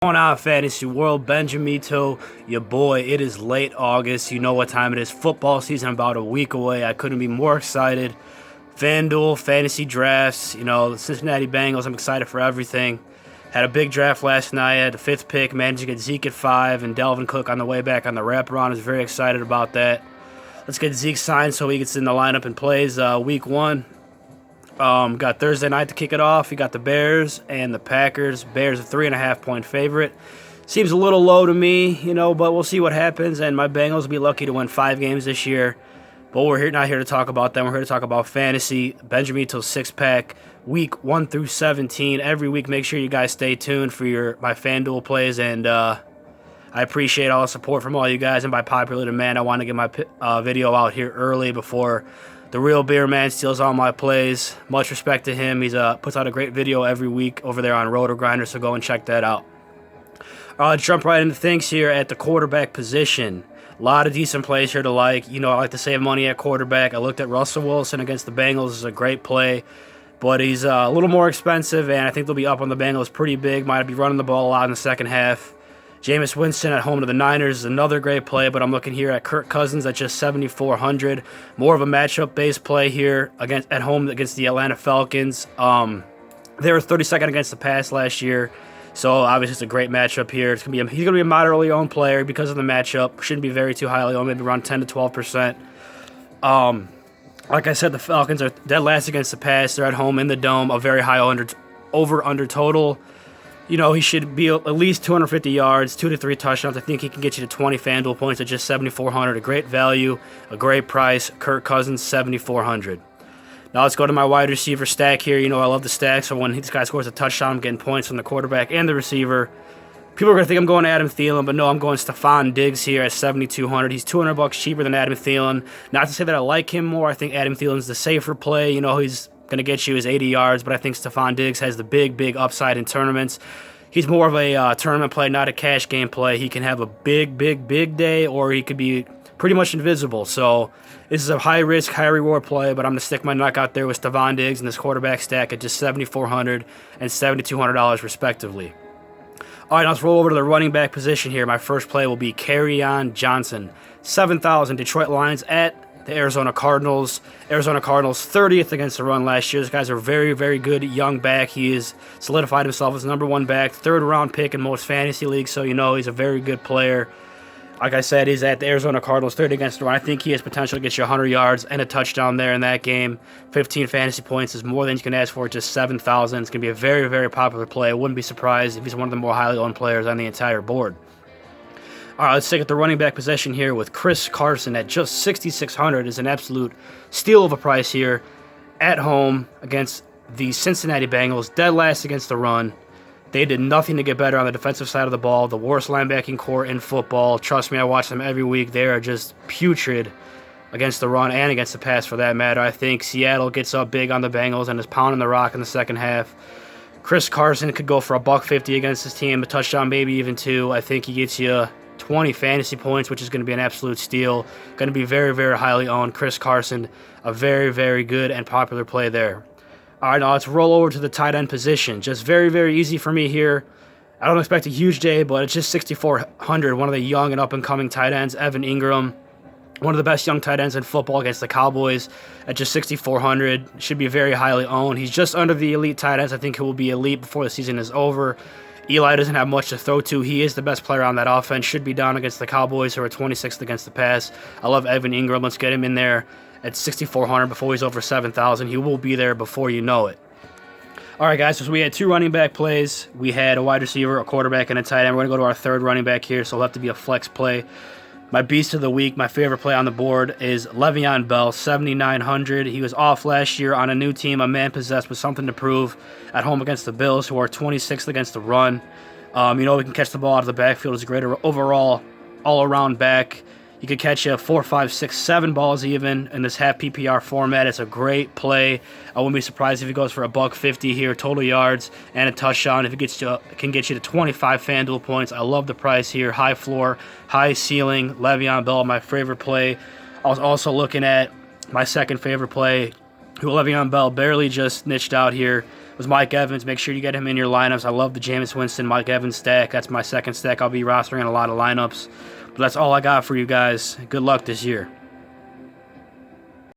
Going on, fantasy world? Benjamito, your boy. It is late August. You know what time it is. Football season about a week away. I couldn't be more excited. FanDuel, fantasy drafts, the Cincinnati Bengals. I'm excited for everything. Had a big draft last night. I had the fifth pick, managed to get Zeke at 5 and Dalvin Cook on the way back on the wraparound. I was very excited about that. Let's get Zeke signed so he gets in the lineup and plays week 1. Got Thursday night to kick it off. You got the Bears and the Packers. Bears a 3.5-point favorite. Seems a little low to me, but we'll see what happens. And my Bengals will be lucky to win 5 games this year. But we're not here to talk about them. We're here to talk about fantasy. Benjamito's 6-pack, week 1 through 17. Every week, make sure you guys stay tuned for my FanDuel plays. And I appreciate all the support from all you guys. And by popular demand, I want to get my video out here early before the real beer man steals all my plays. Much respect to him. He's puts out a great video every week over there on Roto Grinder, so go and check that out. Let's jump right into things here at the quarterback position. A lot of decent plays here to like. I like to save money at quarterback. I looked at Russell Wilson against the Bengals. It's a great play, but he's a little more expensive, and I think they'll be up on the Bengals pretty big. Might be running the ball a lot in the second half. Jameis Winston at home to the Niners is another great play, but I'm looking here at Kirk Cousins at just 7,400. More of a matchup-based play here at home against the Atlanta Falcons. They were 32nd against the pass last year, so obviously it's a great matchup here. He's gonna be a moderately owned player because of the matchup. Shouldn't be very too highly owned, maybe around 10 to 12%. Like I said, the Falcons are dead last against the pass. They're at home in the Dome, a very high over-under total. He should be at least 250 yards, 2 to 3 touchdowns. I think he can get you to 20 FanDuel points at just 7,400. A great value, a great price. Kirk Cousins, 7,400. Now let's go to my wide receiver stack here. I love the stack, so when this guy scores a touchdown, I'm getting points from the quarterback and the receiver. People are going to think I'm going Adam Thielen, but no, I'm going Stephon Diggs here at 7,200. He's $200 cheaper than Adam Thielen. Not to say that I like him more. I think Adam Thielen's the safer play. He's going to get you his 80 yards, but I think Stephon Diggs has the big upside in tournaments. He's more of a tournament play, not a cash game play. He can have a big day, or he could be pretty much invisible. So this is a high-risk, high-reward play, but I'm going to stick my neck out there with Stephon Diggs and this quarterback stack at just $7,400 and $7,200 respectively. All right, now let's roll over to the running back position here. My first play will be Kerryon Johnson, 7,000 Detroit Lions at the Arizona Cardinals. Arizona Cardinals 30th against the run last year. This guy's a very good young back. He has solidified himself as number 1 back, 3rd round pick in most fantasy leagues, so he's a very good player. Like I said, he's at the Arizona Cardinals 30 against the run. I think he has potential to get you 100 yards and a touchdown there in that game. 15 fantasy points is more than you can ask for, just 7,000. It's going to be a very popular play. I wouldn't be surprised if he's one of the more highly owned players on the entire board. All right, let's take at the running back position here with Chris Carson at just 6,600 is an absolute steal of a price here at home against the Cincinnati Bengals, dead last against the run. They did nothing to get better on the defensive side of the ball, the worst linebacking core in football. Trust me, I watch them every week. They are just putrid against the run and against the pass for that matter. I think Seattle gets up big on the Bengals and is pounding the rock in the second half. Chris Carson could go for $150 against his team, a touchdown, maybe even 2. I think he gets you 20 fantasy points, which is going to be an absolute steal. Going to be very highly owned. Chris Carson, a very good and popular play there. All right, now let's roll over to the tight end position. Just very easy for me here. I don't expect a huge day, but it's just 6,400. One of the young and up-and-coming tight ends, Evan Ingram. One of the best young tight ends in football against the Cowboys at just 6,400. Should be very highly owned. He's just under the elite tight ends. I think he will be elite before the season is over. Eli doesn't have much to throw to. He is the best player on that offense. Should be down against the Cowboys, who are 26th against the pass. I love Evan Ingram. Let's get him in there at 6,400 before he's over 7,000. He will be there before you know it. All right, guys, so we had 2 running back plays. We had a wide receiver, a quarterback, and a tight end. We're going to go to our 3rd running back here, so it'll have to be a flex play. My beast of the week, my favorite play on the board, is Le'Veon Bell, 7,900. He was off last year on a new team, a man possessed with something to prove at home against the Bills, who are 26th against the run. We can catch the ball out of the backfield. He's a great overall, all-around back. You could catch you 4, 5, 6, 7 balls even in this half PPR format. It's a great play. I wouldn't be surprised if he goes for $150 here, total yards and a touchdown. If it can get you to 25 FanDuel points. I love the price here. High floor, high ceiling. Le'Veon Bell, my favorite play. I was also looking at my second favorite play, who Le'Veon Bell barely just niched out here was Mike Evans. Make sure you get him in your lineups. I love the Jameis Winston, Mike Evans stack. That's my second stack I'll be rostering in a lot of lineups. But that's all I got for you guys. Good luck this year.